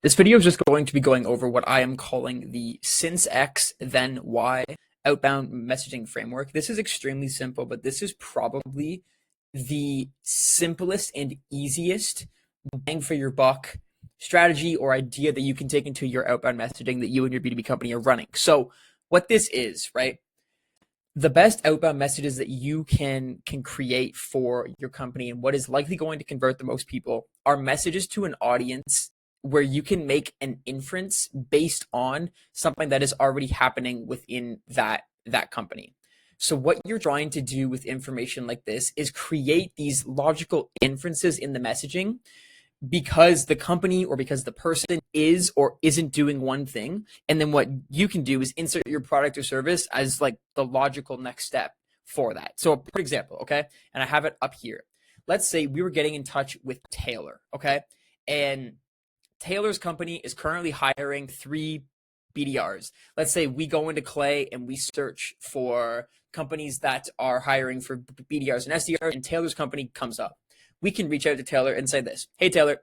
This video is just going to be going over what I am calling the since X, then Y outbound messaging framework. This is extremely simple, but this is probably the simplest and easiest bang for your buck strategy or idea that you can take into your outbound messaging that you and your B2B company are running. So what this is, right? The best outbound messages that you can create for your company and what is likely going to convert the most people are messages to an audience where you can make an inference based on something that is already happening within that company. So what you're trying to do with information like this is create these logical inferences in the messaging because the company or because the person is or isn't doing one thing. And then what you can do is insert your product or service as like the logical next step for that. So for example, okay, and I have it up here. Let's say we were getting in touch with Taylor, okay? And Taylor's company is currently hiring 3 BDRs. Let's say we go into Clay and we search for companies that are hiring for BDRs and SDRs, and Taylor's company comes up. We can reach out to Taylor and say this: hey, Taylor,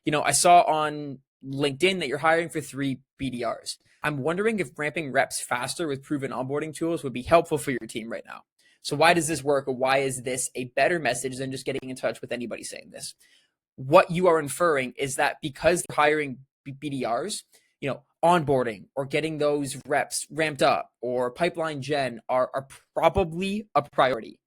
I saw on LinkedIn that you're hiring for 3 BDRs. I'm wondering if ramping reps faster with proven onboarding tools would be helpful for your team right now. So why does this work, or why is this a better message than just getting in touch with anybody saying this? What you are inferring is that because they're hiring BDRs, onboarding or getting those reps ramped up or pipeline gen are probably a priority,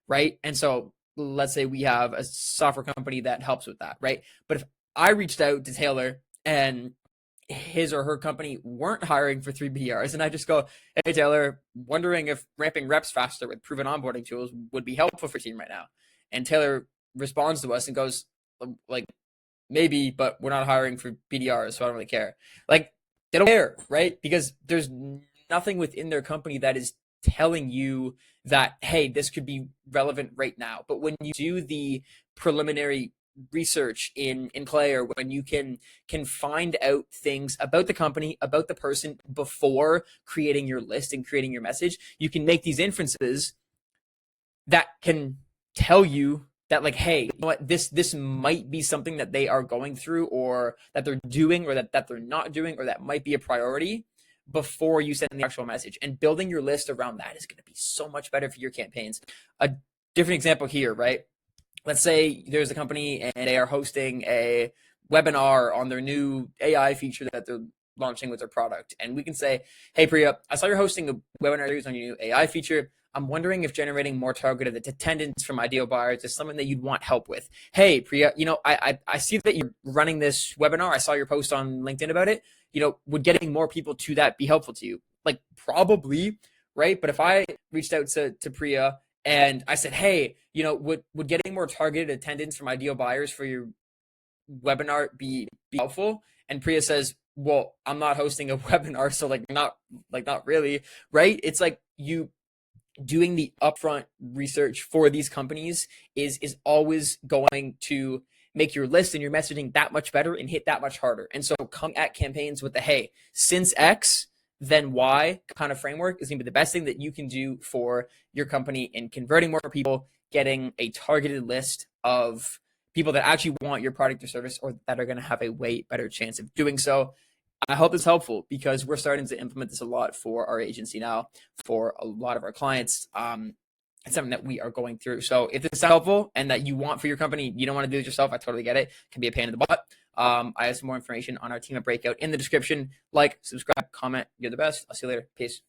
right? And so let's say we have a software company that helps with that, right? But if I reached out to Taylor and his or her company weren't hiring for 3 BDRs, and I just go, hey, Taylor, wondering if ramping reps faster with proven onboarding tools would be helpful for your team right now. And Taylor responds to us and goes, like, maybe, but we're not hiring for BDRs, so I don't really care. Like, they don't care, right? Because there's nothing within their company that is telling you that, hey, this could be relevant right now. But when you do the preliminary research in Clay, or when you can find out things about the company, about the person before creating your list and creating your message, you can make these inferences that can tell you that, like, hey, you know what, this might be something that they are going through, or that they're doing, or that they're not doing, or that might be a priority before you send the actual message. And building your list around that is going to be so much better for your campaigns. A different example here, right? Let's say there's a company and they are hosting a webinar on their new AI feature that they're launching with their product. And we can say, hey, Priya, I saw you're hosting a webinar series on your new AI feature. I'm wondering if generating more targeted attendance from ideal buyers is something that you'd want help with. Hey, Priya, I see that you're running this webinar. I saw your post on LinkedIn about it. Would getting more people to that be helpful to you? Like, probably, right? But if I reached out to Priya and I said, hey, would getting more targeted attendance from ideal buyers for your webinar be helpful? And Priya says, well, I'm not hosting a webinar, so not really, right? It's like you doing the upfront research for these companies is always going to make your list and your messaging that much better and hit that much harder. And so coming at campaigns with the, hey, since X, then Y kind of framework is going to be the best thing that you can do for your company in converting more people, getting a targeted list of people that actually want your product or service, or that are going to have a way better chance of doing so. I hope it's helpful, because we're starting to implement this a lot for our agency now, for a lot of our clients. It's something that we are going through. So if this is helpful and that you want for your company, you don't want to do it yourself, I totally get it. It can be a pain in the butt. I have some more information on our team at Breakout in the description. Like, subscribe, comment. You're the best. I'll see you later. Peace.